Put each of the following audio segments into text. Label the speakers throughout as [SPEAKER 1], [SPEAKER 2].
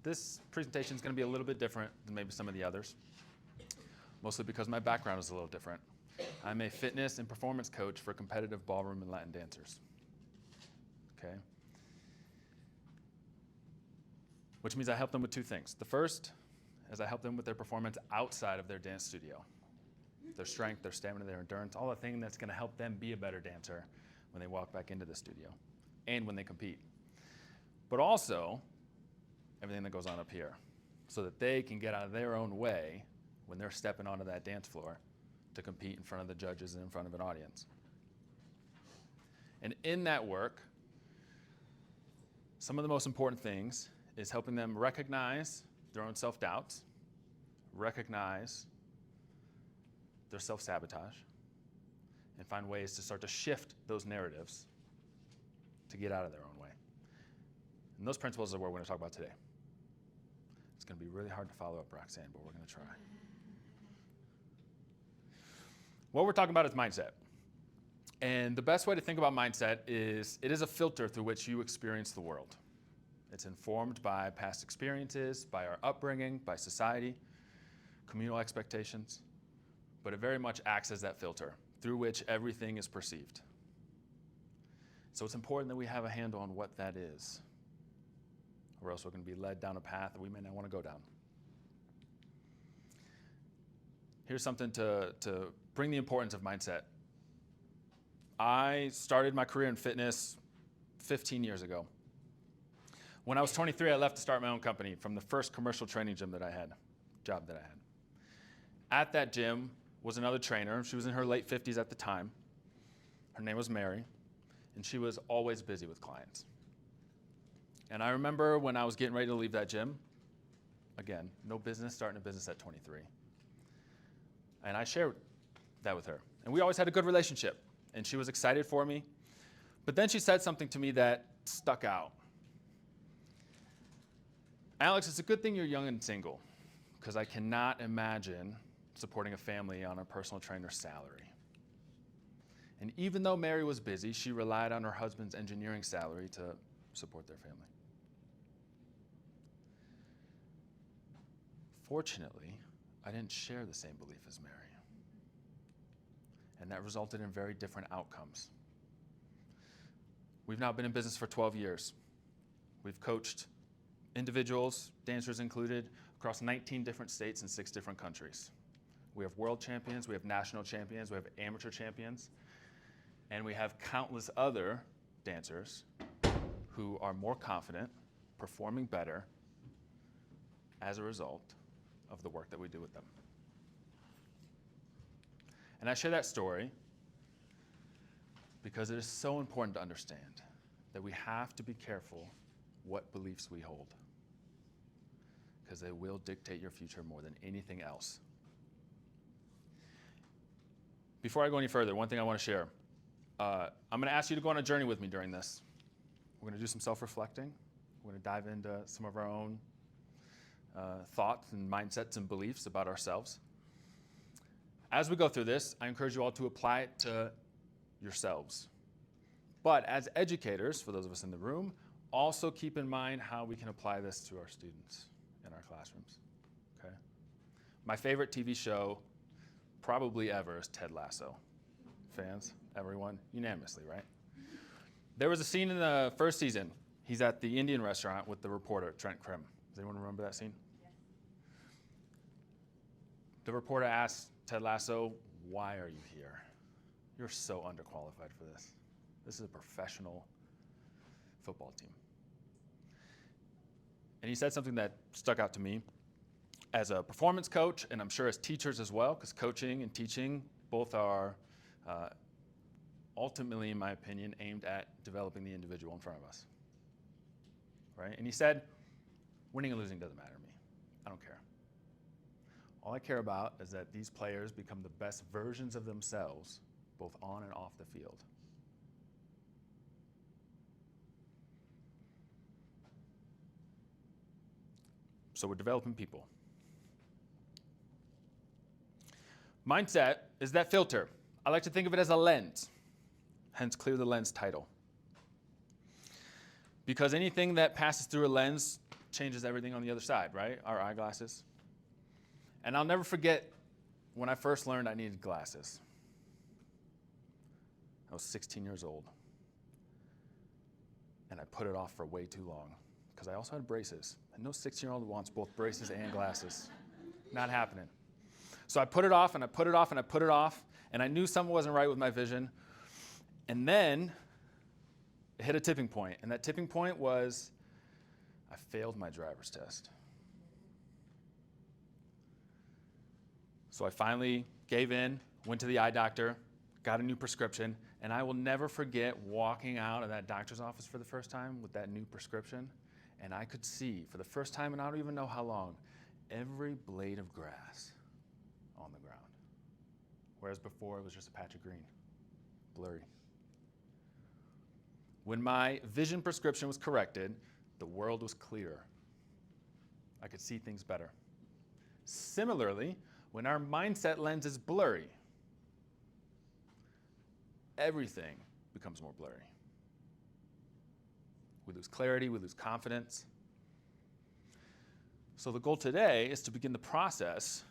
[SPEAKER 1] This presentation is going to be a little bit different than maybe some of the others, mostly because my background is a little different. I'm a fitness and performance coach for competitive ballroom and Latin dancers. Okay? Which means I help them with two things. The first is I help them with their performance outside of their dance studio. Their strength, their stamina, their endurance, all the thing that's going to help them be a better dancer when they walk back into the studio and when they compete. But also, everything that goes on up here so that they can get out of their own way when they're stepping onto that dance floor to compete in front of the judges and in front of an audience. And in that work, some of the most important things is helping them recognize their own self-doubts, recognize their self-sabotage, and find ways to start to shift those narratives to get out of their own way. And those principles are what we're going to talk about today. It's going to be really hard to follow up, Roxanne, but we're going to try. What we're talking about is mindset. And the best way to think about mindset is it is a filter through which you experience the world. It's informed by past experiences, by our upbringing, by society, communal expectations, but it very much acts as that filter through which everything is perceived. So it's important that we have a handle on what that is, or else we're going to be led down a path that we may not want to go down. Here's something to bring the importance of mindset. I started my career in fitness 15 years ago. When I was 23, I left to start my own company from the first commercial training job that I had. At that gym was another trainer. She was in her late 50s at the time. Her name was Mary, and she was always busy with clients. And I remember when I was getting ready to leave that gym, again, no business starting a business at 23. And I shared that with her. And we always had a good relationship, and she was excited for me. But then she said something to me that stuck out. Alex, it's a good thing you're young and single, because I cannot imagine supporting a family on a personal trainer's salary. And even though Mary was busy, she relied on her husband's engineering salary to support their family. Fortunately, I didn't share the same belief as Mary. And that resulted in very different outcomes. We've now been in business for 12 years. We've coached individuals, dancers included, across 19 different states and 6 different countries. We have world champions, we have national champions, we have amateur champions, and we have countless other dancers who are more confident, performing better as a result of the work that we do with them. And I share that story because it is so important to understand that we have to be careful what beliefs we hold, because they will dictate your future more than anything else. Before I go any further, one thing I want to share. I'm going to ask you to go on a journey with me during this. We're going to do some self-reflecting. We're going to dive into some of our own thoughts and mindsets and beliefs about ourselves. As we go through this, I encourage you all to apply it to yourselves. But as educators, for those of us in the room, also keep in mind how we can apply this to our students in our classrooms. Okay? My favorite TV show probably ever is Ted Lasso. Fans, everyone, unanimously, right? There was a scene in the first season. He's at the Indian restaurant with the reporter, Trent Krim. Does anyone remember that scene? Yes. The reporter asked Ted Lasso, "Why are you here? You're so underqualified for this. This is a professional football team." And he said something that stuck out to me as a performance coach, and I'm sure as teachers as well, because coaching and teaching both are ultimately, in my opinion, aimed at developing the individual in front of us. Right? And he said, winning and losing doesn't matter to me. I don't care. All I care about is that these players become the best versions of themselves, both on and off the field. So we're developing people. Mindset is that filter. I like to think of it as a lens, hence clear the lens title. Because anything that passes through a lens changes everything on the other side, right? Our eyeglasses. And I'll never forget when I first learned I needed glasses. I was 16 years old. And I put it off for way too long because I also had braces. And no 16-year-old wants both braces and glasses. Not happening. So I put it off and I put it off and I put it off. And I knew something wasn't right with my vision. And then it hit a tipping point. And that tipping point was I failed my driver's test. So I finally gave in, went to the eye doctor, got a new prescription, and I will never forget walking out of that doctor's office for the first time with that new prescription, and I could see, for the first time, and I don't even know how long, every blade of grass on the ground. Whereas before, it was just a patch of green, blurry. When my vision prescription was corrected, the world was clearer. I could see things better. Similarly, when our mindset lens is blurry, everything becomes more blurry. We lose clarity, we lose confidence. So the goal today is to begin the process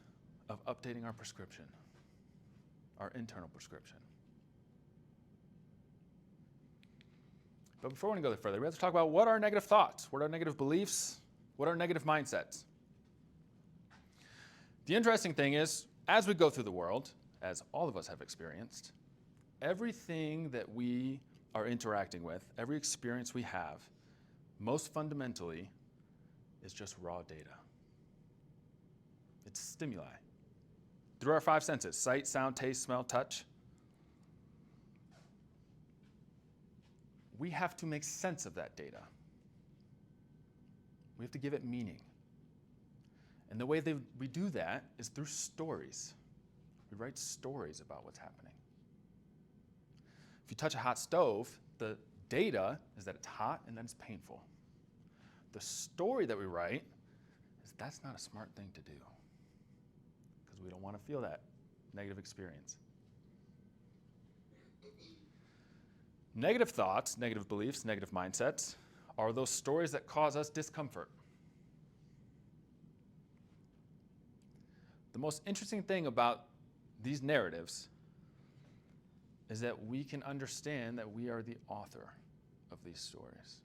[SPEAKER 1] of updating our prescription, our internal prescription. But before we go further, we have to talk about what are negative thoughts, what are negative beliefs, what are negative mindsets. The interesting thing is, as we go through the world, as all of us have experienced, everything that we are interacting with, every experience we have, most fundamentally, is just raw data. It's stimuli. Through our five senses, sight, sound, taste, smell, touch. We have to make sense of that data. We have to give it meaning. And the way that we do that is through stories. We write stories about what's happening. If you touch a hot stove, the data is that it's hot and that it's painful. The story that we write is that's not a smart thing to do because we don't want to feel that negative experience. Negative thoughts, negative beliefs, negative mindsets are those stories that cause us discomfort. The most interesting thing about these narratives is that we can understand that we are the author of these stories.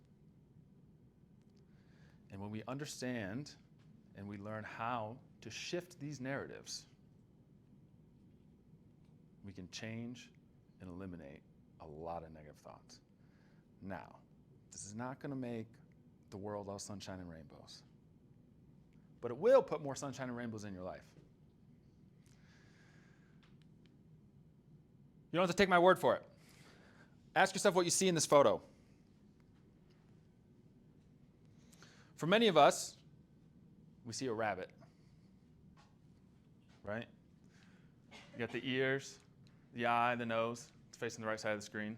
[SPEAKER 1] And when we understand and we learn how to shift these narratives, we can change and eliminate a lot of negative thoughts. Now, this is not going to make the world all sunshine and rainbows, but it will put more sunshine and rainbows in your life. You don't have to take my word for it. Ask yourself what you see in this photo. For many of us, we see a rabbit, right? You got the ears, the eye, the nose. It's facing the right side of the screen.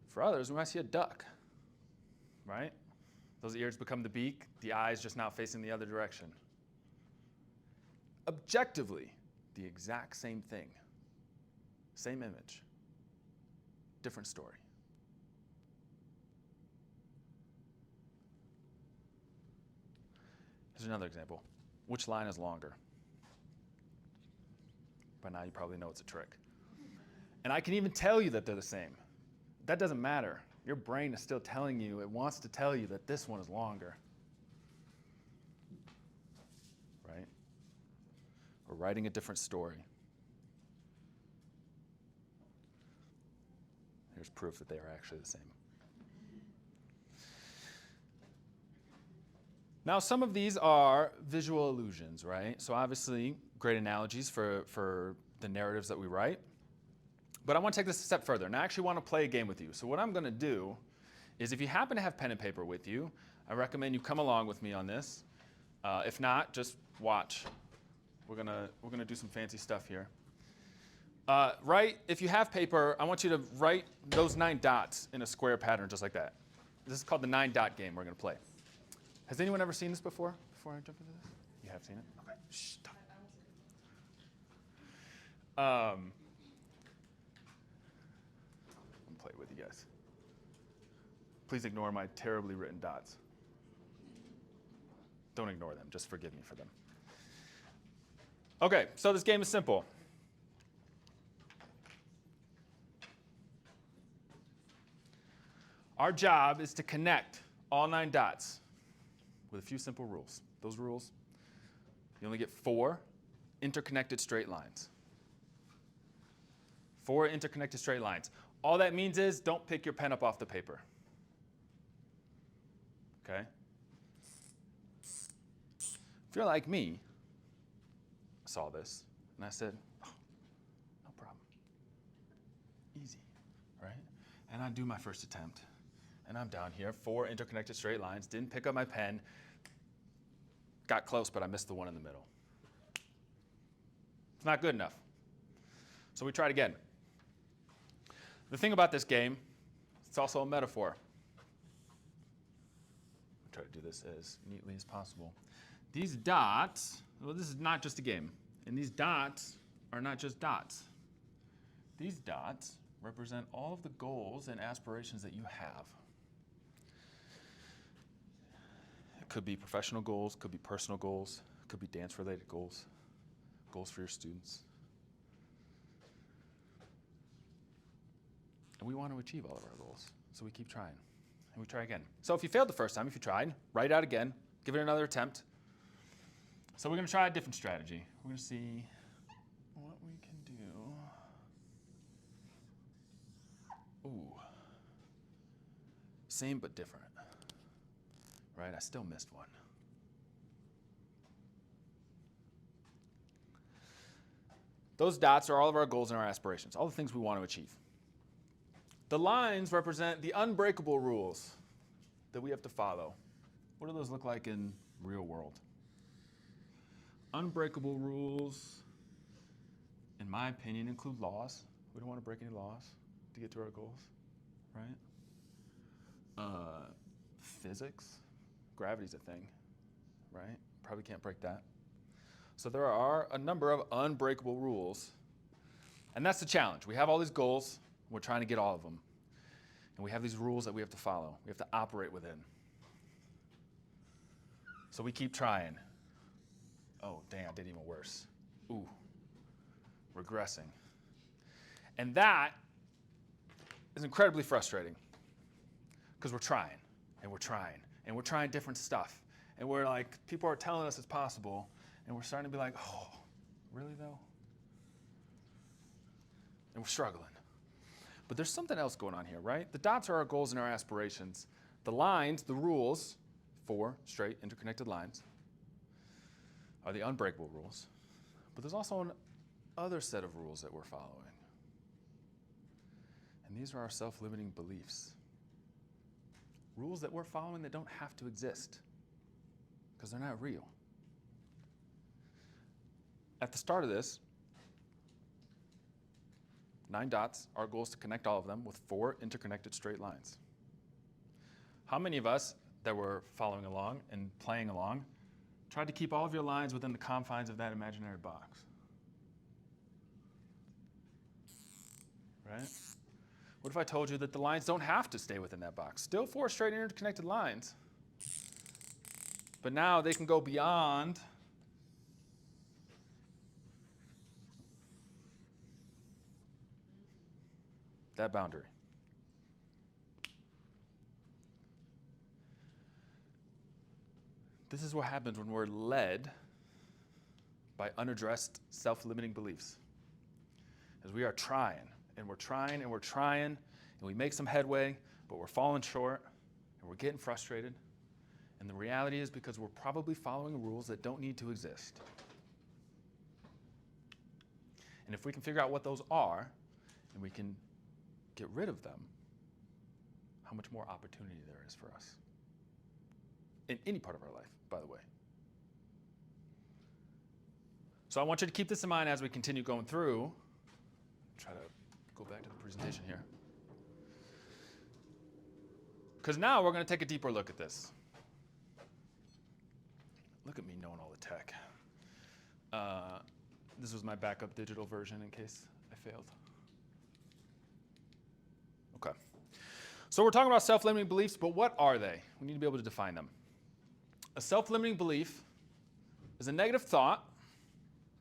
[SPEAKER 1] For others, we might see a duck, right? Those ears become the beak, the eye is just now facing the other direction. Objectively, the exact same thing. Same image, different story. Here's another example. Which line is longer? By now you probably know it's a trick. And I can even tell you that they're the same. That doesn't matter. Your brain is still telling you, it wants to tell you that this one is longer. Right? We're writing a different story. Here's proof that they are actually the same. Now, some of these are visual illusions, right? So obviously, great analogies for the narratives that we write. But I want to take this a step further, and I actually want to play a game with you. So what I'm going to do is if you happen to have pen and paper with you, I recommend you come along with me on this. If not, just watch. We're gonna do some fancy stuff here. If you have paper, I want you to write those 9 dots in a square pattern just like that. This is called the 9-dot game we're going to play. Has anyone ever seen this before I jump into this? You have seen it? Okay. Shh, stop. I'm going to play it with you guys. Please ignore my terribly written dots. Don't ignore them. Just forgive me for them. Okay, so this game is simple. Our job is to connect all 9 dots with a few simple rules. Those rules, you only get 4 interconnected straight lines. 4 interconnected straight lines. All that means is don't pick your pen up off the paper. Okay? If you're like me, I saw this, and I said, oh, no problem. Easy, right? And I do my first attempt. And I'm down here, 4 interconnected straight lines, didn't pick up my pen, got close, but I missed the one in the middle. It's not good enough. So we tried again. The thing about this game, it's also a metaphor. I'll try to do this as neatly as possible. These dots, well, this is not just a game. And these dots are not just dots. These dots represent all of the goals and aspirations that you have. It could be professional goals, could be personal goals, could be dance-related goals, goals for your students. And we want to achieve all of our goals, so we keep trying, and we try again. So if you failed the first time, if you tried, write it out again, give it another attempt. So we're going to try a different strategy. We're going to see what we can do. Ooh. Same but different. Right? I still missed one. Those dots are all of our goals and our aspirations, all the things we want to achieve. The lines represent the unbreakable rules that we have to follow. What do those look like in real world? Unbreakable rules, in my opinion, include laws. We don't want to break any laws to get to our goals, right? Physics, gravity's a thing, right? Probably can't break that. So there are a number of unbreakable rules, and that's the challenge. We have all these goals, we're trying to get all of them, and we have these rules that we have to follow, we have to operate within. So we keep trying. Oh, dang, I did even worse. Ooh, regressing. And that is incredibly frustrating because we're trying, and we're trying, and we're trying different stuff. And we're like, people are telling us it's possible, and we're starting to be like, oh, really though? And we're struggling. But there's something else going on here, right? The dots are our goals and our aspirations. The lines, the rules, 4 straight interconnected lines, are the unbreakable rules. But there's also another set of rules that we're following. And these are our self-limiting beliefs. Rules that we're following that don't have to exist because they're not real. At the start of this, 9 dots, our goal is to connect all of them with 4 interconnected straight lines. How many of us that were following along and playing along tried to keep all of your lines within the confines of that imaginary box? Right? What if I told you that the lines don't have to stay within that box? Still 4 straight interconnected lines, but now they can go beyond that boundary. This is what happens when we're led by unaddressed self-limiting beliefs. As we are trying, and we're trying, and we're trying, and we make some headway, but we're falling short, and we're getting frustrated. And the reality is because we're probably following rules that don't need to exist. And if we can figure out what those are, and we can get rid of them, how much more opportunity there is for us. In any part of our life, by the way. So I want you to keep this in mind as we continue going through. Try to go back to the presentation here. Because now we're going to take a deeper look at this. Look at me knowing all the tech. This was my backup digital version in case I failed. Okay. So we're talking about self-limiting beliefs, but what are they? We need to be able to define them. A self-limiting belief is a negative thought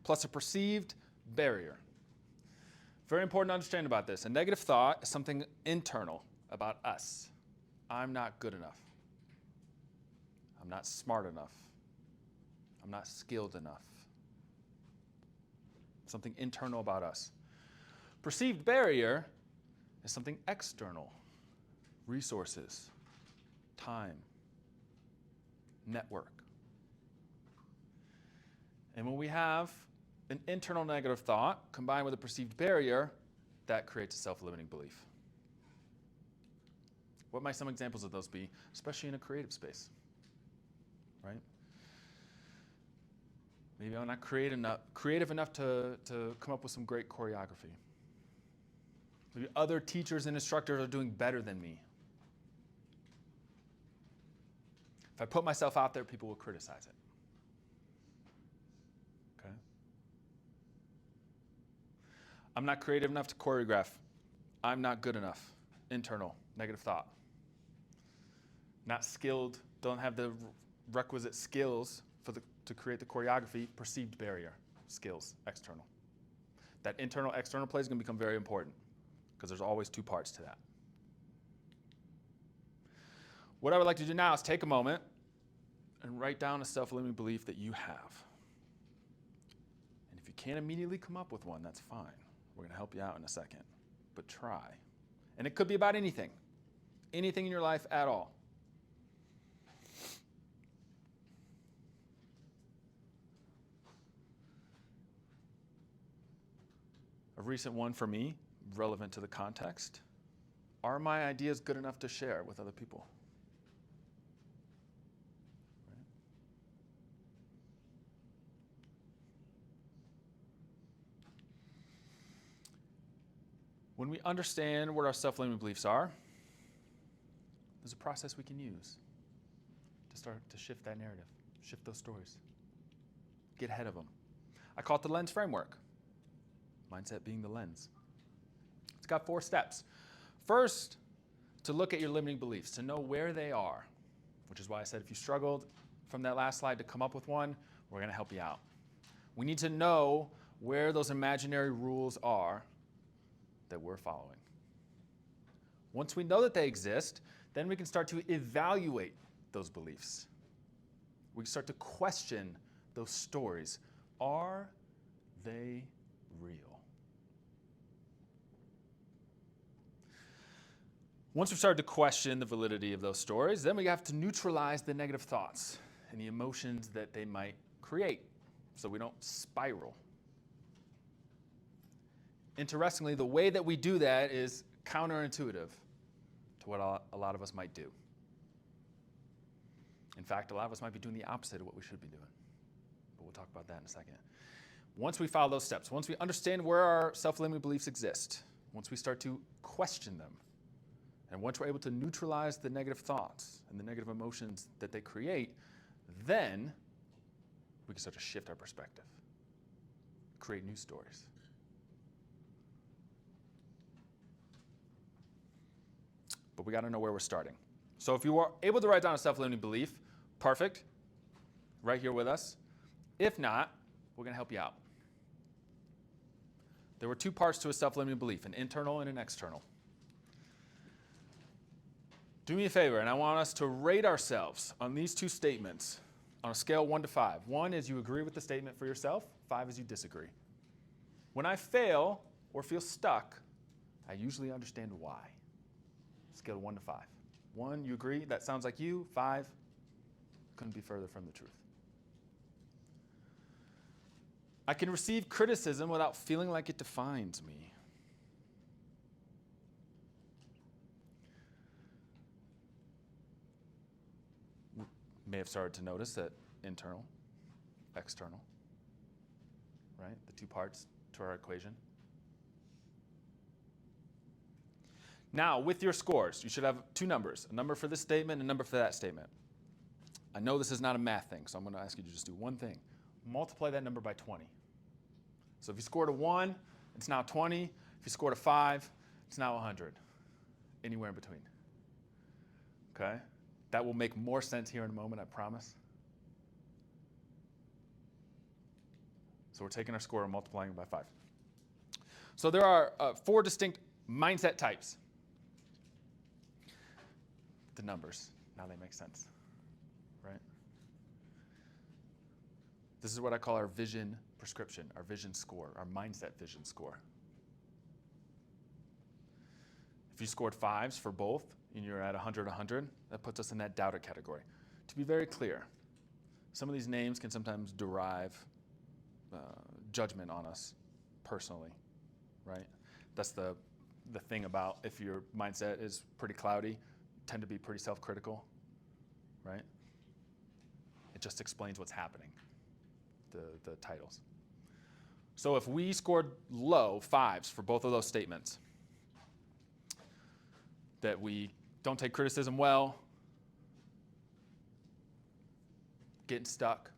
[SPEAKER 1] plus a perceived barrier. Very important to understand about this. A negative thought is something internal about us. I'm not good enough. I'm not smart enough. I'm not skilled enough. Something internal about us. Perceived barrier is something external. Resources, time, network. And when we have an internal negative thought combined with a perceived barrier, that creates a self-limiting belief. What might some examples of those be, especially in a creative space? Right? Maybe I'm not creative enough to come up with some great choreography. Maybe other teachers and instructors are doing better than me. If I put myself out there, people will criticize it. Okay? I'm not creative enough to choreograph. I'm not good enough. Internal, negative thought. Not skilled, don't have the requisite skills to create the choreography. Perceived barrier, skills, external. That internal, external play is going to become very important because there's always two parts to that. What I would like to do now is take a moment and write down a self-limiting belief that you have. And if you can't immediately come up with one, that's fine. We're going to help you out in a second. But try. And it could be about anything. Anything in your life at all. A recent one for me, relevant to the context. Are my ideas good enough to share with other people? Right? When we understand what our self-limiting beliefs are, there's a process we can use to start to shift that narrative, shift those stories, get ahead of them. I call it the L.E.N.S framework. Mindset being the lens. It's got 4 steps. First, to look at your limiting beliefs, to know where they are, which is why I said if you struggled from that last slide to come up with one, we're going to help you out. We need to know where those imaginary rules are that we're following. Once we know that they exist, then we can start to evaluate those beliefs. We can start to question those stories. Are they real? Once we've started to question the validity of those stories, then we have to neutralize the negative thoughts and the emotions that they might create so we don't spiral. Interestingly, the way that we do that is counterintuitive to what a lot of us might do. In fact, a lot of us might be doing the opposite of what we should be doing. But we'll talk about that in a second. Once we follow those steps, once we understand where our self-limiting beliefs exist, once we start to question them, and once we're able to neutralize the negative thoughts and the negative emotions that they create, then we can start to shift our perspective, create new stories. But we got to know where we're starting. So if you are able to write down a self-limiting belief, perfect, right here with us. If not, we're going to help you out. There were 2 parts to a self-limiting belief, an internal and an external. Do me a favor, and I want us to rate ourselves on these 2 statements on a scale 1 to 5. 1 is you agree with the statement for yourself. 5 is you disagree. When I fail or feel stuck, I usually understand why. Scale 1 to 5. 1, you agree, that sounds like you. 5, couldn't be further from the truth. I can receive criticism without feeling like it defines me. May have started to notice that internal, external, right? The 2 parts to our equation. Now, with your scores, you should have 2 numbers, a number for this statement and a number for that statement. I know this is not a math thing, so I'm going to ask you to just do one thing. Multiply that number by 20. So if you scored a 1, it's now 20. If you scored a 5, it's now 100. Anywhere in between. Okay? That will make more sense here in a moment, I promise. So we're taking our score and multiplying it by 5. So there are 4 distinct mindset types. The numbers, now they make sense, right? This is what I call our vision prescription, our vision score, our mindset vision score. If you scored 5s for both and you're at 100, 100, that puts us in that doubter category. To be very clear, some of these names can sometimes derive judgment on us personally, right? That's the thing about if your mindset is pretty cloudy, you tend to be pretty self-critical, right? It just explains what's happening, the titles. So if we scored low 5s for both of those statements, that we don't take criticism well, getting stuck,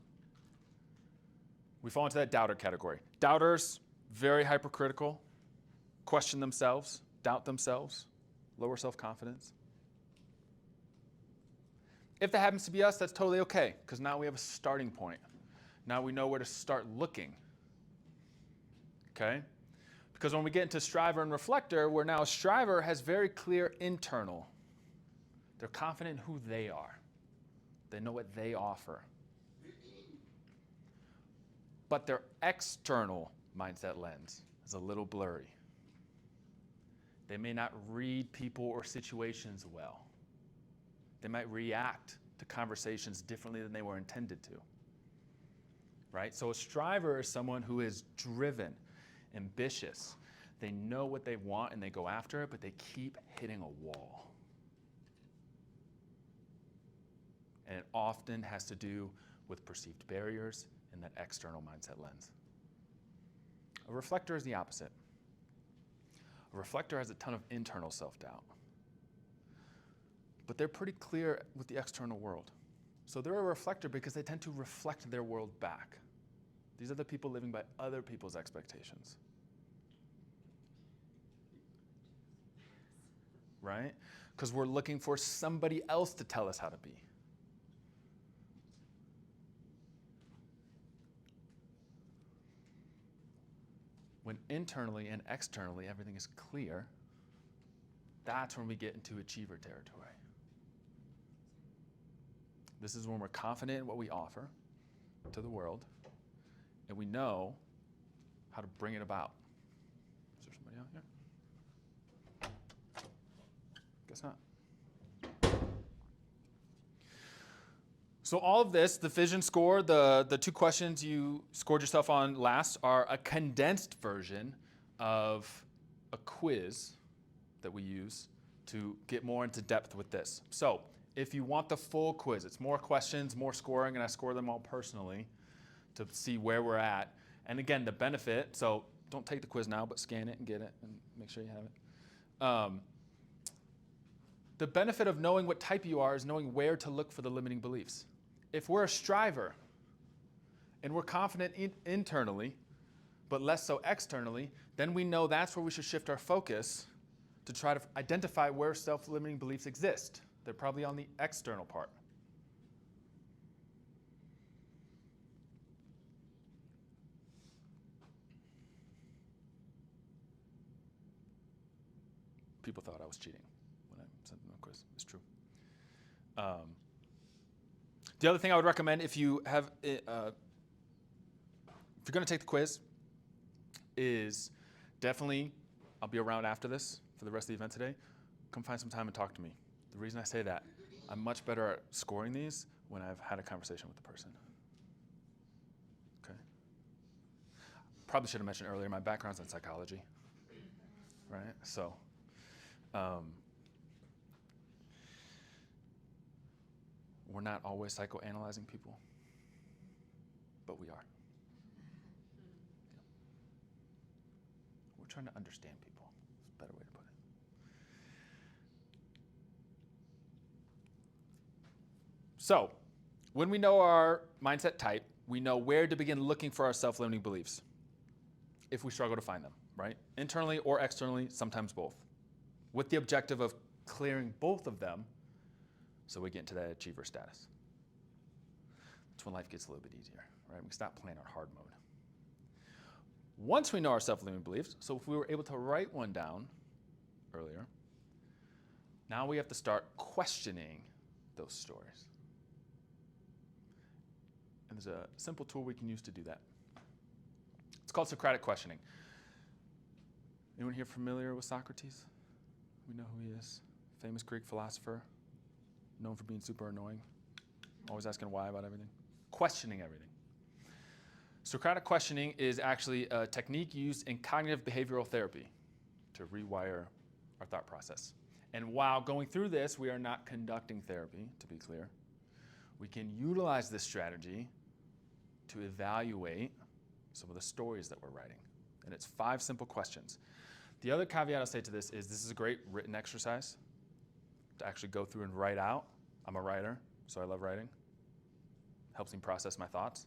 [SPEAKER 1] we fall into that doubter category. Doubters, very hypercritical, question themselves, doubt themselves, lower self-confidence. If that happens to be us, that's totally okay, because now we have a starting point. Now we know where to start looking. Okay? Because when we get into striver and reflector, where now a striver has very clear internal. They're confident in who they are. They know what they offer. But their external mindset lens is a little blurry. They may not read people or situations well. They might react to conversations differently than they were intended to. Right? So a striver is someone who is driven, ambitious. They know what they want and they go after it, but they keep hitting a wall. And it often has to do with perceived barriers and that external mindset lens. A reflector is the opposite. A reflector has a ton of internal self-doubt. But they're pretty clear with the external world. So they're a reflector because they tend to reflect their world back. These are the people living by other people's expectations. Right? Because we're looking for somebody else to tell us how to be. When internally and externally everything is clear, that's when we get into achiever territory. This is when we're confident in what we offer to the world, and we know how to bring it about. Is there somebody out here? Guess not. So all of this, the vision score, the 2 questions you scored yourself on last are a condensed version of a quiz that we use to get more into depth with this. So if you want the full quiz, it's more questions, more scoring, and I score them all personally to see where we're at. And again, the benefit, so don't take the quiz now, but scan it and get it and make sure you have it. The benefit of knowing what type you are is knowing where to look for the limiting beliefs. If we're a striver and we're confident internally, but less so externally, then we know that's where we should shift our focus to try to identify where self-limiting beliefs exist. They're probably on the external part. People thought I was cheating when I sent them a quiz. It's true. The other thing I would recommend if you have, if you're going to take the quiz, is definitely, I'll be around after this for the rest of the event today. Come find some time and talk to me. The reason I say that, I'm much better at scoring these when I've had a conversation with the person. Okay? Probably should have mentioned earlier, my background's in psychology, right? So, we're not always psychoanalyzing people, but we are. Yeah. We're trying to understand people. It's a better way to put it. So, when we know our mindset type, we know where to begin looking for our self-limiting beliefs if we struggle to find them, right? Internally or externally, sometimes both, with the objective of clearing both of them so we get into that achiever status. That's when life gets a little bit easier, right? We stop playing our hard mode. Once we know our self-limiting beliefs, so if we were able to write one down earlier, now we have to start questioning those stories. And there's a simple tool we can use to do that. It's called Socratic questioning. Anyone here familiar with Socrates? We know who he is. Famous Greek philosopher, known for being super annoying, always asking why about everything, questioning everything. Socratic questioning is actually a technique used in cognitive behavioral therapy to rewire our thought process. And while going through this, we are not conducting therapy, to be clear. We can utilize this strategy to evaluate some of the stories that we're writing. And it's 5 simple questions. The other caveat I'll say to this is a great written exercise to actually go through and write out. I'm a writer, so I love writing. Helps me process my thoughts.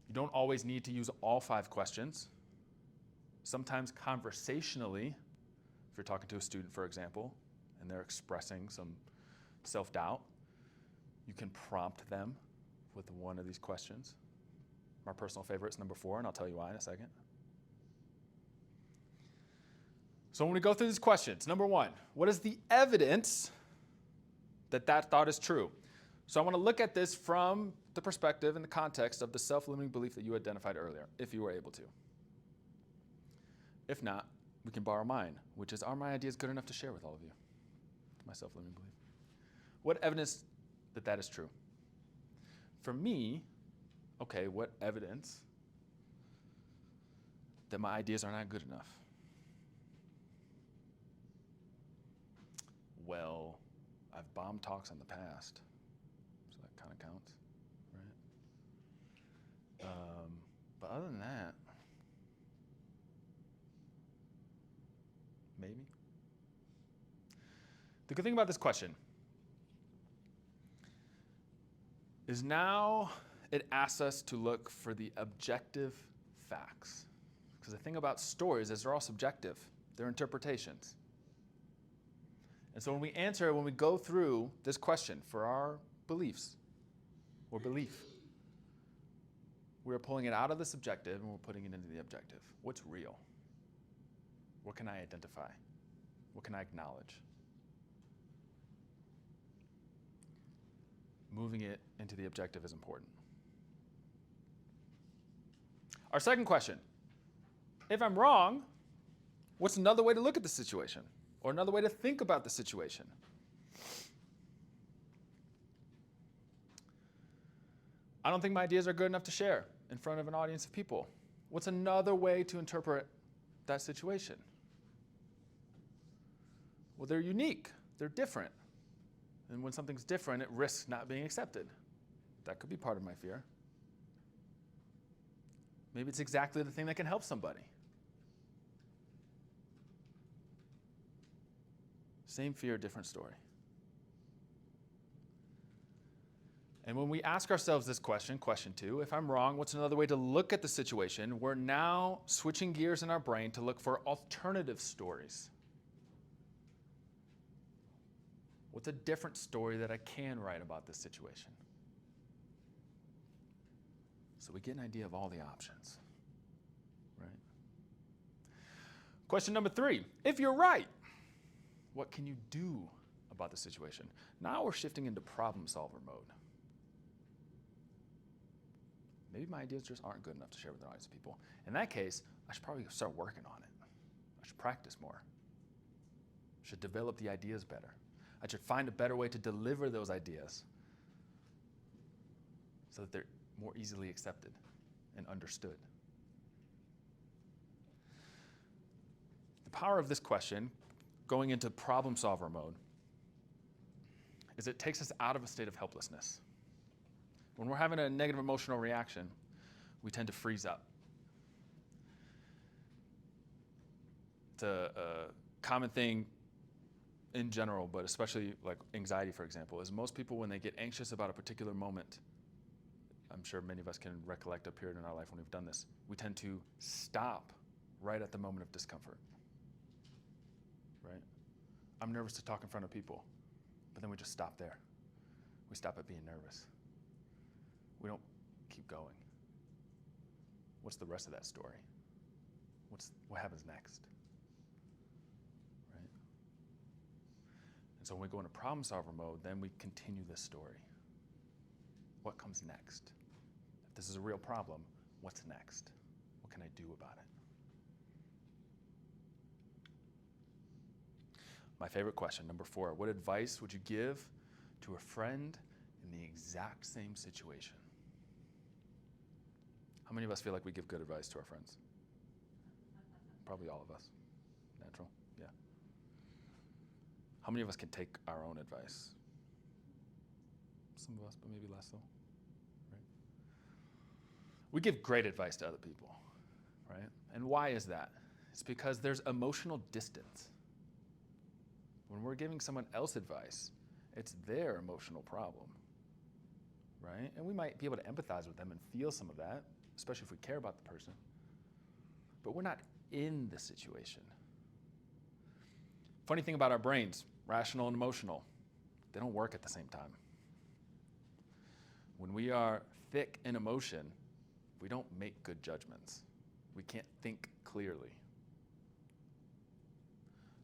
[SPEAKER 1] You don't always need to use all 5 questions. Sometimes conversationally, if you're talking to a student, for example, and they're expressing some self-doubt, you can prompt them with one of these questions. My personal favorite is number 4, and I'll tell you why in a second. So when we go through these questions, number 1, what is the evidence that that thought is true? So I want to look at this from the perspective and the context of the self-limiting belief that you identified earlier, if you were able to. If not, we can borrow mine, which is, are my ideas good enough to share with all of you? My self-limiting belief. What evidence that that is true? For me, okay, what evidence that my ideas are not good enough? Well, I've bombed talks in the past, so that kind of counts, right? But other than that, maybe. The good thing about this question is now it asks us to look for the objective facts. Because the thing about stories is they're all subjective. They're interpretations. And so when we go through this question for our beliefs or belief, we're pulling it out of the subjective and we're putting it into the objective. What's real? What can I identify? What can I acknowledge? Moving it into the objective is important. Our second question, if I'm wrong, what's another way to look at the situation? Or another way to think about the situation? I don't think my ideas are good enough to share in front of an audience of people. What's another way to interpret that situation? Well, they're unique. They're different. And when something's different, it risks not being accepted. That could be part of my fear. Maybe it's exactly the thing that can help somebody. Same fear, different story. And when we ask ourselves this question, question 2, if I'm wrong, what's another way to look at the situation? We're now switching gears in our brain to look for alternative stories. What's a different story that I can write about this situation? So we get an idea of all the options, right? Question number 3, if you're right, what can you do about the situation? Now we're shifting into problem solver mode. Maybe my ideas just aren't good enough to share with the audience of people. In that case, I should probably start working on it. I should practice more. I should develop the ideas better. I should find a better way to deliver those ideas so that they're more easily accepted and understood. The power of this question, going into problem solver mode, is it takes us out of a state of helplessness. When we're having a negative emotional reaction, we tend to freeze up. It's a common thing in general, but especially like anxiety, for example, is most people, when they get anxious about a particular moment, I'm sure many of us can recollect a period in our life when we've done this, we tend to stop right at the moment of discomfort, right? I'm nervous to talk in front of people, but then we just stop there. We stop at being nervous. We don't keep going. what's the rest of that story? What happens next? Right? And so when we go into problem solver mode, then we continue this story. What comes next? If this is a real problem, what's next? What can I do about it? My favorite question, number 4, what advice would you give to a friend in the exact same situation? How many of us feel like we give good advice to our friends? Probably all of us. Natural, yeah. How many of us can take our own advice? Some of us, but maybe less so. Right? We give great advice to other people, right? And why is that? It's because there's emotional distance. When we're giving someone else advice, it's their emotional problem, right? And we might be able to empathize with them and feel some of that, especially if we care about the person. But we're not in the situation. Funny thing about our brains, rational and emotional, they don't work at the same time. When we are thick in emotion, we don't make good judgments. We can't think clearly.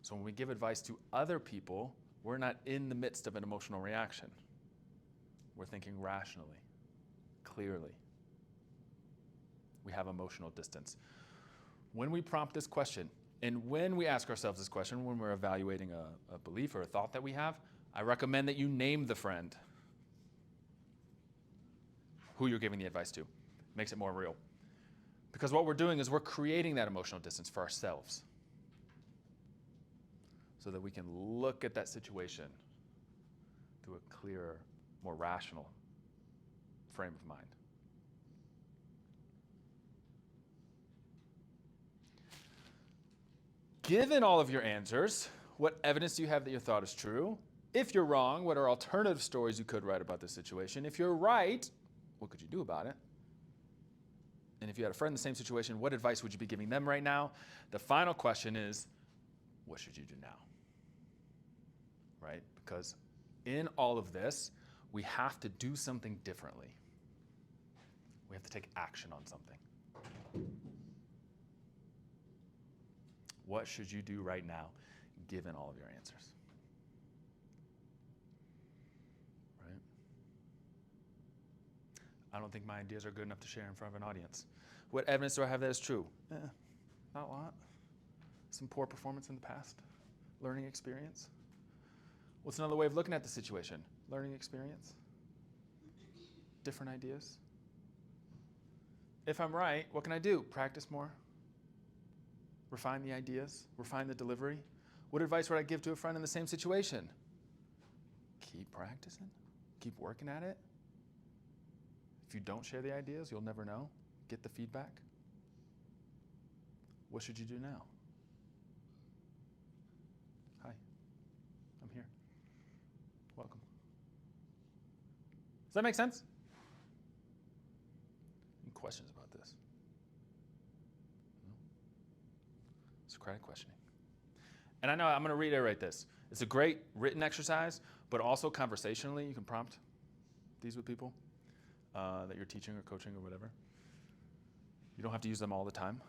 [SPEAKER 1] So when we give advice to other people, we're not in the midst of an emotional reaction. We're thinking rationally, clearly. We have emotional distance. When we prompt this question, and when we ask ourselves this question, when we're evaluating a belief or a thought that we have, I recommend that you name the friend who you're giving the advice to. Makes it more real. Because what we're doing is we're creating that emotional distance for ourselves so that we can look at that situation through a clearer, more rational frame of mind. Given all of your answers, what evidence do you have that your thought is true? If you're wrong, what are alternative stories you could write about this situation? If you're right, what could you do about it? And if you had a friend in the same situation, what advice would you be giving them right now? The final question is, what should you do now? Right? Because in all of this, we have to do something differently. We have to take action on something. What should you do right now, given all of your answers? Right? I don't think my ideas are good enough to share in front of an audience. What evidence do I have that is true? Not a lot. Some poor performance in the past. Learning experience. What's another way of looking at the situation? Learning experience. Different ideas. If I'm right, what can I do? Practice more. Refine the ideas. Refine the delivery. What advice would I give to a friend in the same situation? Keep practicing. Keep working at it. If you don't share the ideas, you'll never know. Get the feedback. What should you do now? Hi, I'm here. Welcome. Does that make sense? Any questions about this? No? Socratic questioning. And I know I'm going to reiterate this. It's a great written exercise, but also conversationally, you can prompt these with people that you're teaching or coaching or whatever. You don't have to use them all the time.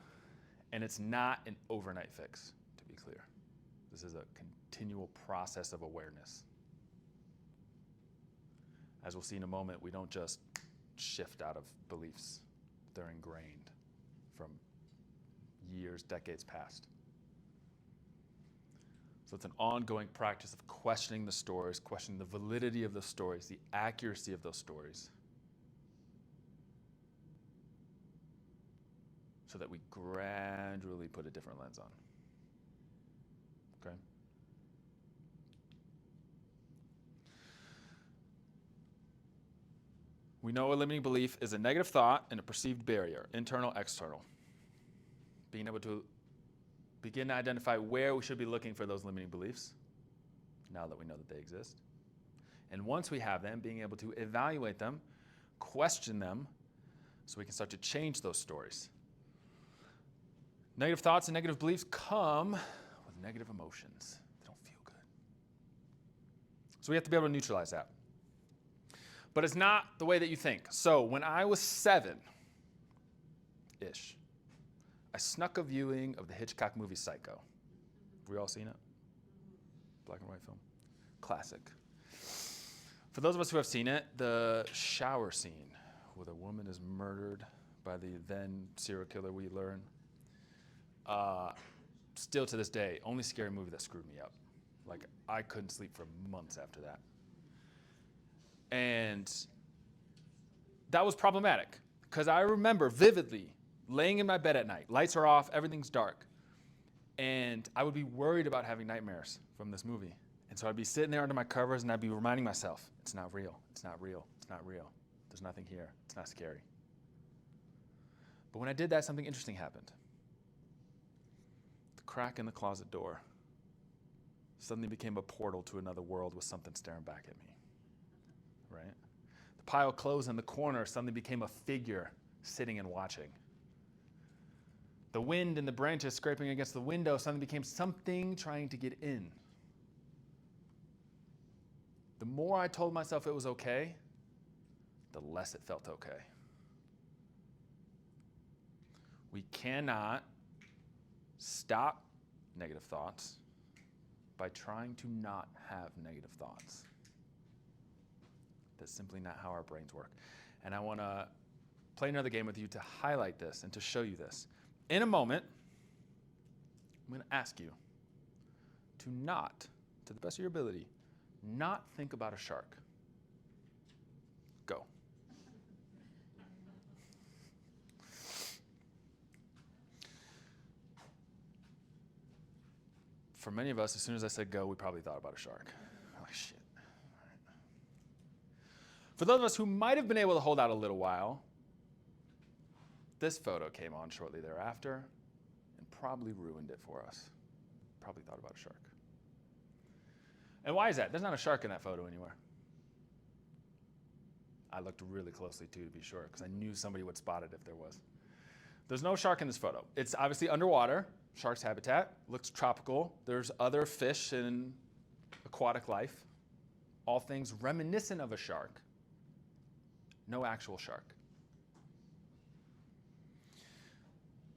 [SPEAKER 1] And it's not an overnight fix, to be clear. This is a continual process of awareness. As we'll see in a moment, we don't just shift out of beliefs. They're ingrained from years, decades past. So it's an ongoing practice of questioning the stories, questioning the validity of those stories, the accuracy of those stories, so that we gradually put a different lens on. Okay? We know a limiting belief is a negative thought and a perceived barrier, internal, external. Being able to begin to identify where we should be looking for those limiting beliefs, now that we know that they exist. And once we have them, being able to evaluate them, question them, so we can start to change those stories. Negative thoughts and negative beliefs come with negative emotions. They don't feel good. So we have to be able to neutralize that. But it's not the way that you think. So when I was 7, month-ish, I snuck a viewing of the Hitchcock movie Psycho. Have we all seen it? Black and white film. Classic. For those of us who have seen it, the shower scene where the woman is murdered by the then serial killer, we learn, still to this day, only scary movie that screwed me up. Like, I couldn't sleep for months after that. And that was problematic because I remember vividly laying in my bed at night, lights are off, everything's dark, and I would be worried about having nightmares from this movie. And so I'd be sitting there under my covers and I'd be reminding myself, it's not real, it's not real, it's not real. There's nothing here, it's not scary. But when I did that, something interesting happened. The crack in the closet door suddenly became a portal to another world with something staring back at me, right? The pile of clothes in the corner suddenly became a figure sitting and watching. The wind and the branches scraping against the window suddenly became something trying to get in. The more I told myself it was okay, the less it felt okay. We cannot stop negative thoughts by trying to not have negative thoughts. That's simply not how our brains work. And I want to play another game with you to highlight this and to show you this. In a moment, I'm going to ask you to not, to the best of your ability, not think about a shark. Go. For many of us, as soon as I said go, we probably thought about a shark. I'm like, shit. For those of us who might have been able to hold out a little while, this photo came on shortly thereafter and probably ruined it for us. Probably thought about a shark. And why is that? There's not a shark in that photo anywhere. I looked really closely too, to be sure, because I knew somebody would spot it if there was. There's no shark in this photo. It's obviously underwater, shark's habitat, looks tropical. There's other fish and aquatic life, all things reminiscent of a shark. No actual shark.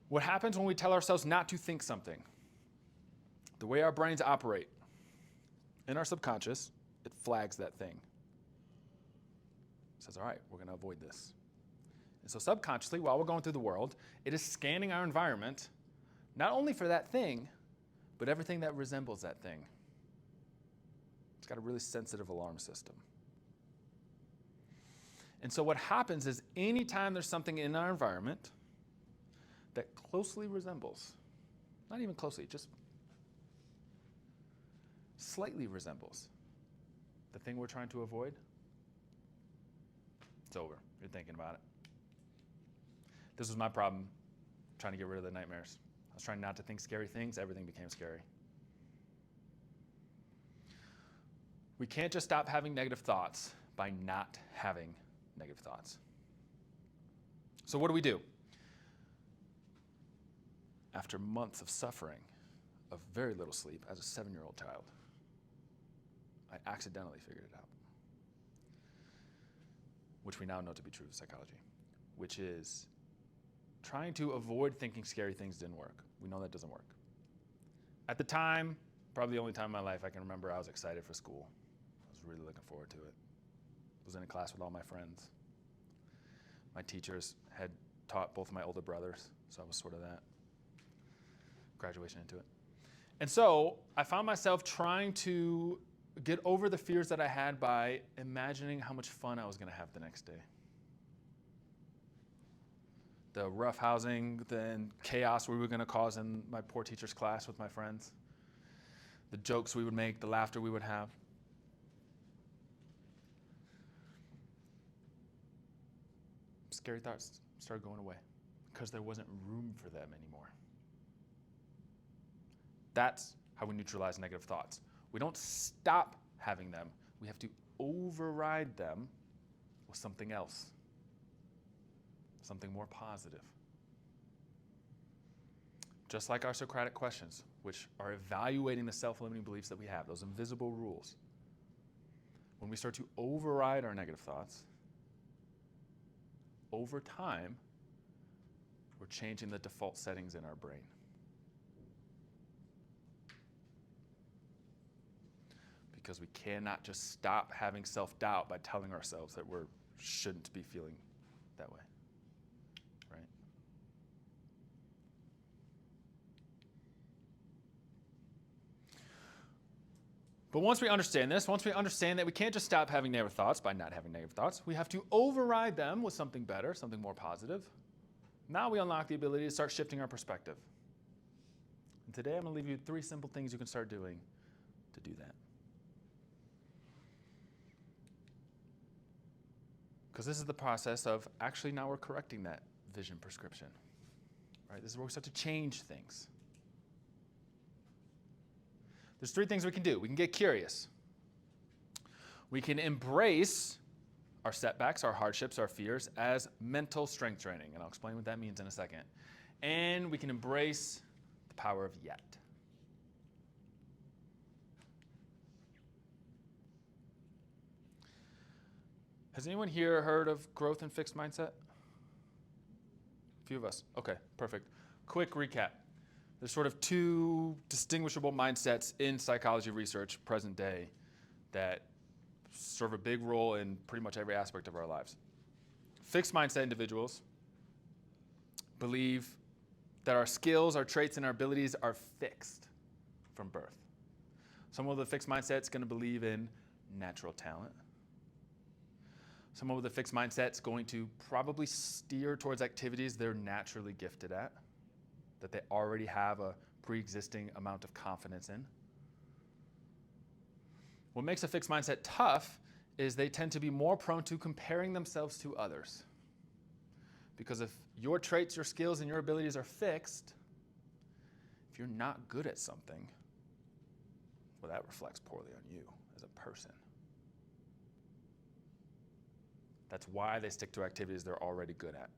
[SPEAKER 1] What happens when we tell ourselves not to think something? The way our brains operate, in our subconscious, it flags that thing. It says, all right, we're going to avoid this. And so subconsciously, while we're going through the world, it is scanning our environment, not only for that thing, but everything that resembles that thing. It's got a really sensitive alarm system. And so what happens is anytime there's something in our environment that closely resembles, not even closely, just slightly resembles the thing we're trying to avoid, it's over. You're thinking about it. This was my problem, trying to get rid of the nightmares. I was trying not to think scary things. Everything became scary. We can't just stop having negative thoughts by not having negative thoughts. So what do? After months of suffering, of very little sleep as a 7-year-old child, I accidentally figured it out, which we now know to be true of psychology, which is trying to avoid thinking scary things didn't work. We know that doesn't work. At the time, probably the only time in my life I can remember I was excited for school. I was really looking forward to it. I was in a class with all my friends. My teachers had taught both of my older brothers, so I was sort of that graduation into it. And so I found myself trying to get over the fears that I had by imagining how much fun I was going to have the next day. The roughhousing, the chaos we were going to cause in my poor teacher's class with my friends, the jokes we would make, the laughter we would have. Scary thoughts started going away because there wasn't room for them anymore. That's how we neutralize negative thoughts. We don't stop having them. We have to override them with something else, something more positive. Just like our Socratic questions, which are evaluating the self-limiting beliefs that we have, those invisible rules. When we start to override our negative thoughts, over time, We're changing the default settings in our brain. Because we cannot just stop having self-doubt by telling ourselves that we shouldn't be feeling that way. Right? But once we understand this, once we understand that we can't just stop having negative thoughts by not having negative thoughts, we have to override them with something better, something more positive. Now we unlock the ability to start shifting our perspective. And today I'm going to leave you 3 simple things you can start doing to do that. Because this is the process of actually now we're correcting that vision prescription. Right? This is where we start to change things. There's 3 things we can do. We can get curious. We can embrace our setbacks, our hardships, our fears as mental strength training. And I'll explain what that means in a second. And we can embrace the power of yet. Has anyone here heard of growth and fixed mindset? A few of us. Okay, perfect. Quick recap. There's sort of 2 distinguishable mindsets in psychology research present day that serve a big role in pretty much every aspect of our lives. Fixed mindset individuals believe that our skills, our traits, and our abilities are fixed from birth. Someone with a fixed mindset is going to believe in natural talent. Someone with a fixed mindset is going to probably steer towards activities they're naturally gifted at, that they already have a pre-existing amount of confidence in. What makes a fixed mindset tough is they tend to be more prone to comparing themselves to others. Because if your traits, your skills, and your abilities are fixed, if you're not good at something, well, that reflects poorly on you as a person. That's why they stick to activities they're already good at.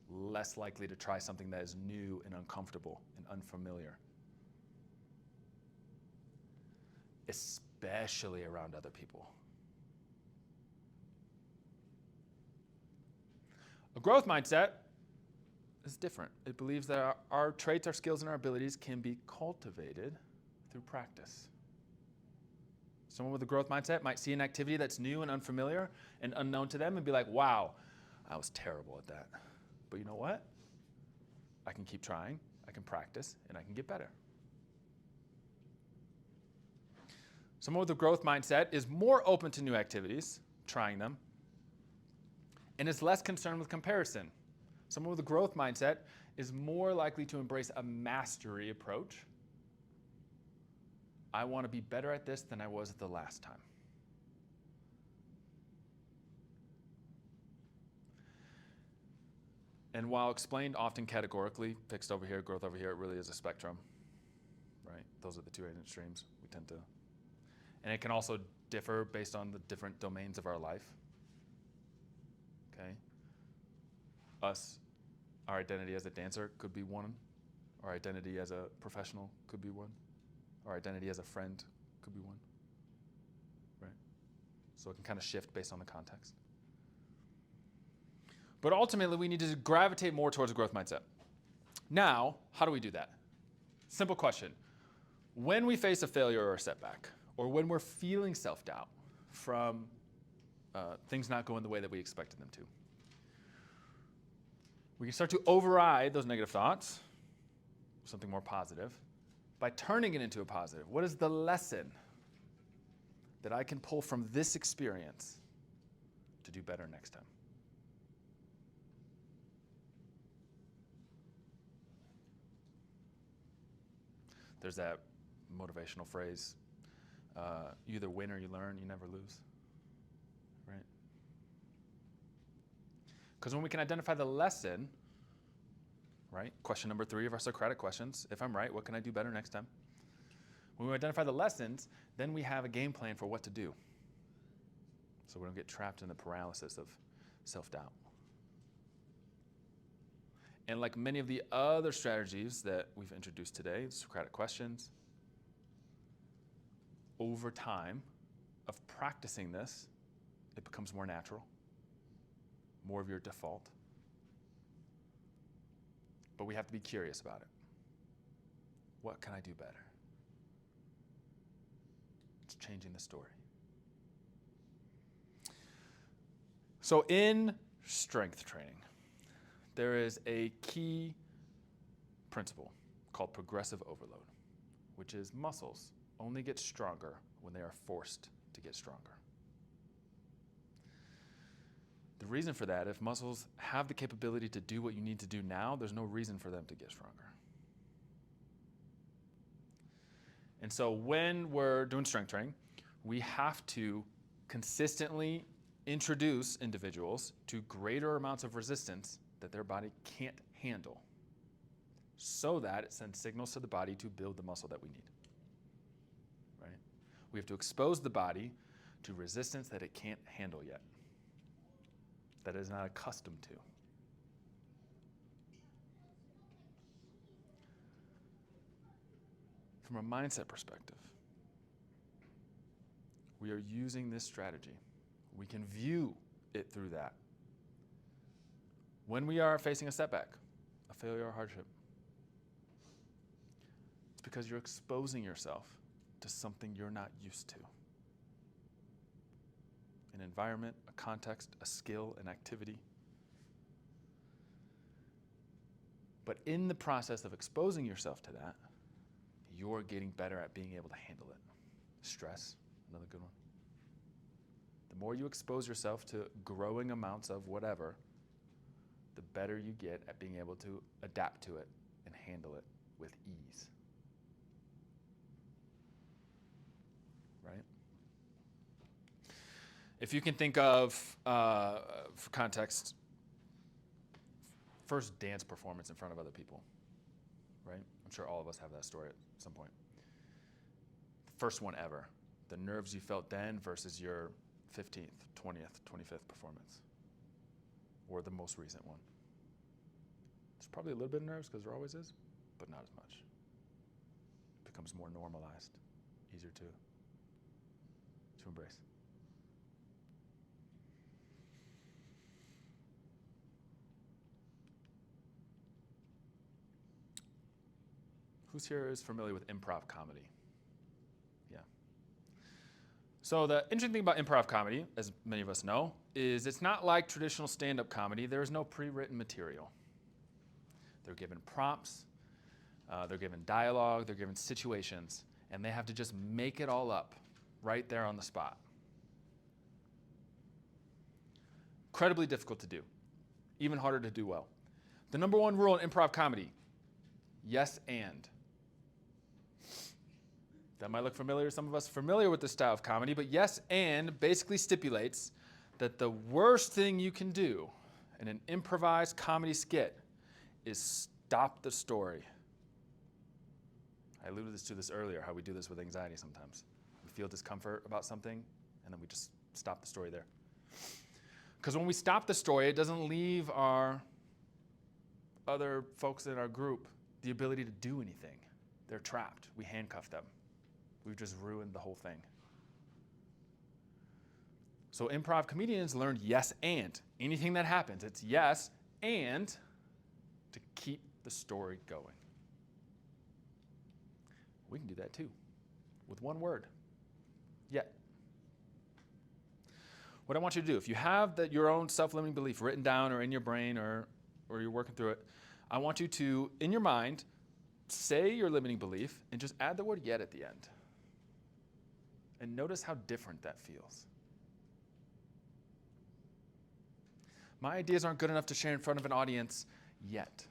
[SPEAKER 1] Less likely to try something that is new and uncomfortable and unfamiliar. Especially around other people. A growth mindset is different. It believes that our traits, our skills, and our abilities can be cultivated through practice. Someone with a growth mindset might see an activity that's new and unfamiliar and unknown to them and be like, wow, I was terrible at that. But you know what? I can keep trying, I can practice, and I can get better. Someone with a growth mindset is more open to new activities, trying them, and is less concerned with comparison. Someone with a growth mindset is more likely to embrace a mastery approach. I want to be better at this than I was at the last time. And while explained often categorically, fixed over here, growth over here, it really is a spectrum, right? Those are the 2 extremes we tend to. And it can also differ based on the different domains of our life. Okay? Our identity as a dancer could be one. Our identity as a professional could be one. Our identity as a friend could be one. Right? So it can kind of shift based on the context. But ultimately, we need to gravitate more towards a growth mindset. Now, how do we do that? Simple question. When we face a failure or a setback, or when we're feeling self-doubt from things not going the way that we expected them to, we can start to override those negative thoughts, something more positive, by turning it into a positive. What is the lesson that I can pull from this experience to do better next time? There's that motivational phrase, you either win or you learn, you never lose, right? Because when we can identify the lesson, right? Question number 3 of our Socratic questions, if I'm right, what can I do better next time? When we identify the lessons, then we have a game plan for what to do. So we don't get trapped in the paralysis of self-doubt. And like many of the other strategies that we've introduced today, Socratic questions, over time of practicing this, it becomes more natural, more of your default. but we have to be curious about it. What can I do better? It's changing the story. So in strength training, there is a key principle called progressive overload, which is muscles only get stronger when they are forced to get stronger. The reason for that, if muscles have the capability to do what you need to do now, there's no reason for them to get stronger. And so when we're doing strength training, we have to consistently introduce individuals to greater amounts of resistance that their body can't handle, so that it sends signals to the body to build the muscle that we need. Right? We have to expose the body to resistance that it can't handle yet, that it is not accustomed to. From a mindset perspective, we are using this strategy. We can view it through that. When we are facing a setback, a failure or hardship, it's because you're exposing yourself to something you're not used to. An environment, a context, a skill, an activity. But in the process of exposing yourself to that, you're getting better at being able to handle it. Stress, another good one. The more you expose yourself to growing amounts of whatever, the better you get at being able to adapt to it and handle it with ease. Right? If you can think of, for context, first dance performance in front of other people, right? I'm sure all of us have that story at some point. First one ever. The nerves you felt then versus your 15th, 20th, 25th performance, or the most recent one. There's probably a little bit of nerves, because there always is, but not as much. It becomes more normalized, easier to embrace. Who's here is familiar with improv comedy? Yeah. So the interesting thing about improv comedy, as many of us know, is it's not like traditional stand-up comedy. There is no pre-written material. They're given prompts, they're given dialogue, they're given situations, and they have to just make it all up right there on the spot. Incredibly difficult to do, even harder to do well. The number one rule in improv comedy, yes and. That might look familiar to some of us familiar with this style of comedy, but yes and basically stipulates that the worst thing you can do in an improvised comedy skit is stop the story. I alluded to this earlier, how we do this with anxiety sometimes. We feel discomfort about something, and then we just stop the story there. Because when we stop the story, it doesn't leave our other folks in our group the ability to do anything. They're trapped. We handcuff them. We've just ruined the whole thing. So improv comedians learned yes and. Anything that happens, it's yes and to keep the story going. We can do that too, with one word, yet. What I want you to do, if you have your own self-limiting belief written down or in your brain or you're working through it, I want you to, in your mind, say your limiting belief and just add the word yet at the end. And notice how different that feels. My ideas aren't good enough to share in front of an audience yet.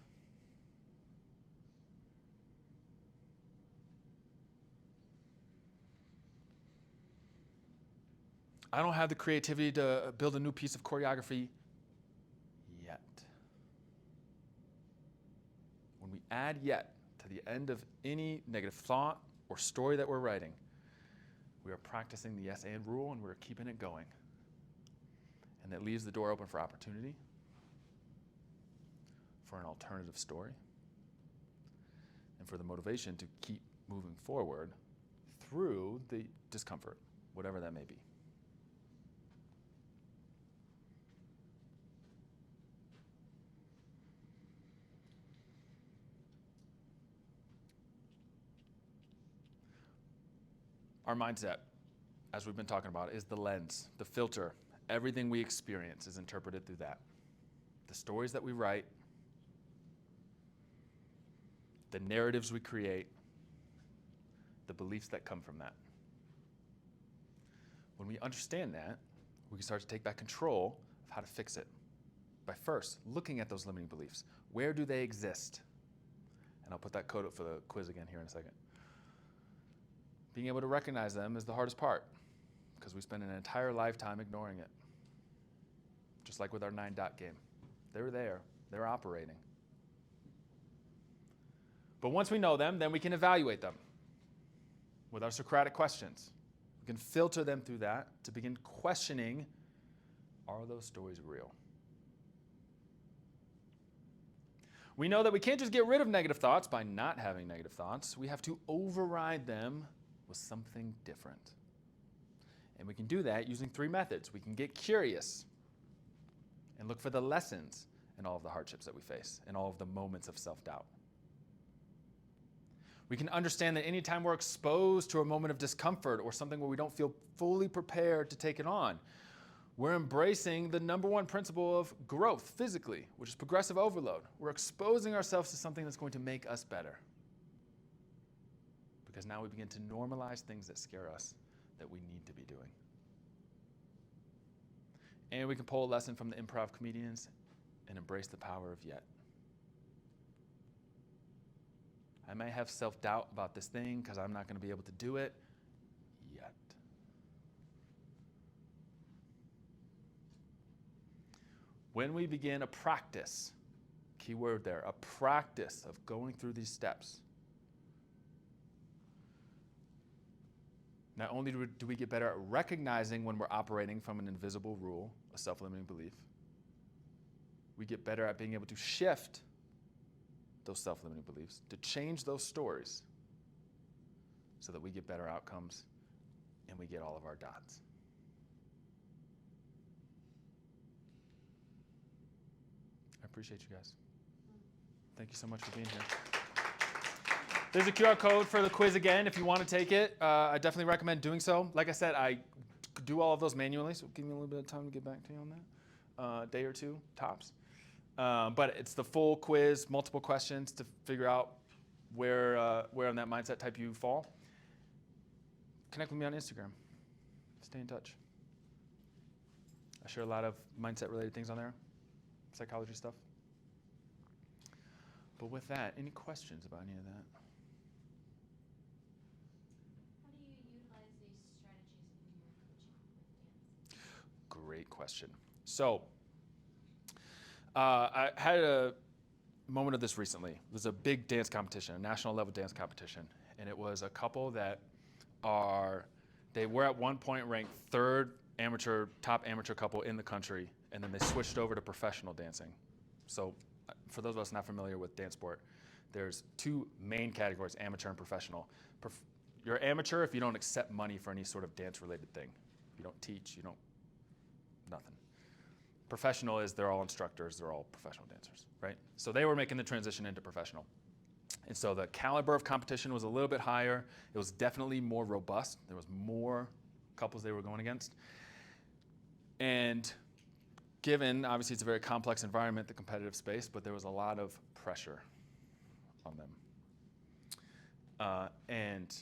[SPEAKER 1] I don't have the creativity to build a new piece of choreography yet. When we add yet to the end of any negative thought or story that we're writing, we are practicing the yes and rule, and we're keeping it going. And that leaves the door open for opportunity, for an alternative story, and for the motivation to keep moving forward through the discomfort, whatever that may be. Our mindset, as we've been talking about, is the lens, the filter. Everything we experience is interpreted through that. The stories that we write, the narratives we create, the beliefs that come from that. When we understand that, we can start to take back control of how to fix it by first looking at those limiting beliefs. Where do they exist? And I'll put that code up for the quiz again here in a second. Being able to recognize them is the hardest part because we spend an entire lifetime ignoring it. Just like with our 9-dot game. They're there. They're operating. But once we know them, then we can evaluate them with our Socratic questions. We can filter them through that to begin questioning, are those stories real? We know that we can't just get rid of negative thoughts by not having negative thoughts. We have to override them with something different. And we can do that using 3 methods. We can get curious and look for the lessons in all of the hardships that we face and all of the moments of self-doubt. We can understand that anytime we're exposed to a moment of discomfort or something where we don't feel fully prepared to take it on, we're embracing the number one principle of growth physically, which is progressive overload. We're exposing ourselves to something that's going to make us better. Because now we begin to normalize things that scare us that we need to be doing. And we can pull a lesson from the improv comedians and embrace the power of yet. I may have self-doubt about this thing because I'm not going to be able to do it yet. When we begin a practice, key word there, a practice of going through these steps, not only do we get better at recognizing when we're operating from an invisible rule, a self-limiting belief, we get better at being able to shift those self-limiting beliefs, to change those stories so that we get better outcomes and we get all of our dots. I appreciate you guys. Thank you so much for being here. There's a QR code for the quiz again if you want to take it. I definitely recommend doing so. Like I said, I do all of those manually, so give me a little bit of time to get back to you on that. Day or two, tops. But it's the full quiz, multiple questions to figure out where on that mindset type you fall. Connect with me on Instagram. Stay in touch. I share a lot of mindset-related things on there, psychology stuff. But with that, any questions about any of that?
[SPEAKER 2] How do you utilize these strategies in your coaching with dance?
[SPEAKER 1] Great question. So, I had a moment of this recently. It was a big dance competition, a national level dance competition. And it was a couple that they were at one point ranked 3rd top amateur couple in the country. And then they switched over to professional dancing. So for those of us not familiar with dance sport, there's 2 main categories, amateur and professional. You're amateur if you don't accept money for any sort of dance related thing. You don't teach, nothing. Professional is they're all instructors, they're all professional dancers, right? So they were making the transition into professional. And so the caliber of competition was a little bit higher. It was definitely more robust. There was more couples they were going against. And given, obviously it's a very complex environment, the competitive space, but there was a lot of pressure on them. And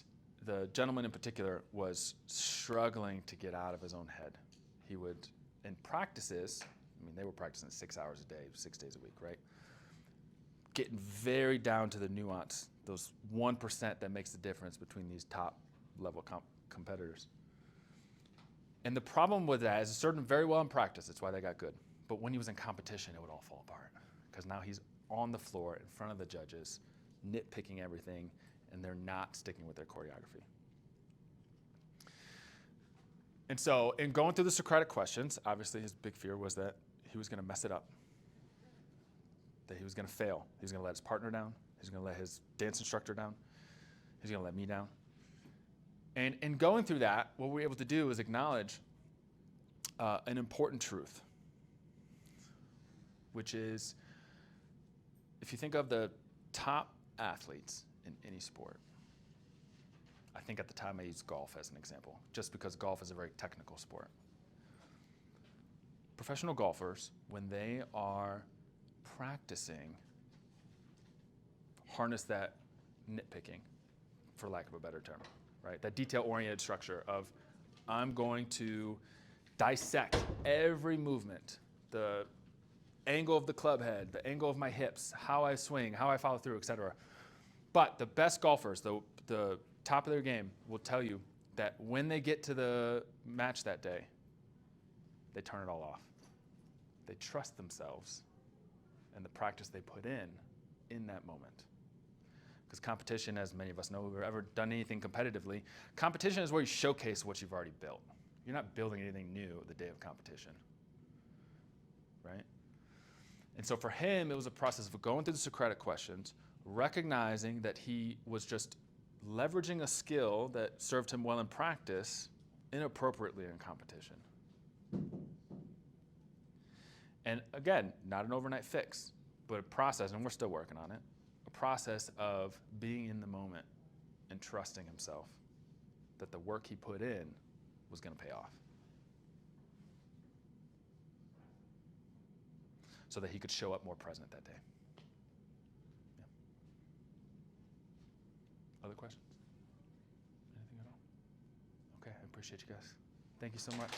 [SPEAKER 1] the gentleman in particular was struggling to get out of his own head. He would, in practices, they were practicing 6 hours a day, 6 days a week, right? Getting very down to the nuance, those 1% that makes the difference between these top level competitors. And the problem with that is it served him very well in practice. That's why they got good. But when he was in competition, it would all fall apart. Because now he's on the floor in front of the judges, nitpicking everything, and they're not sticking with their choreography. And so in going through the Socratic questions, obviously his big fear was that he was going to mess it up, that he was going to fail. He was going to let his partner down. He was going to let his dance instructor down. He was going to let me down. And in going through that, what we were able to do is acknowledge an important truth, which is if you think of the top athletes in any sport, I think at the time I used golf as an example, just because golf is a very technical sport. Professional golfers, when they are practicing, harness that nitpicking, for lack of a better term, right? That detail-oriented structure of, I'm going to dissect every movement, the angle of the club head, the angle of my hips, how I swing, how I follow through, etc. But the best golfers, the top of their game, will tell you that when they get to the match that day, they turn it all off. They trust themselves and the practice they put in that moment. Because competition, as many of us know who've ever done anything competitively, competition is where you showcase what you've already built. You're not building anything new the day of competition, right? And so for him, it was a process of going through the Socratic questions, recognizing that he was just leveraging a skill that served him well in practice inappropriately in competition. And again, not an overnight fix, but a process, and we're still working on it, a process of being in the moment and trusting himself that the work he put in was going to pay off. So that he could show up more present that day. Yeah. Other questions? Anything at all? Okay, I appreciate you guys. Thank you so much.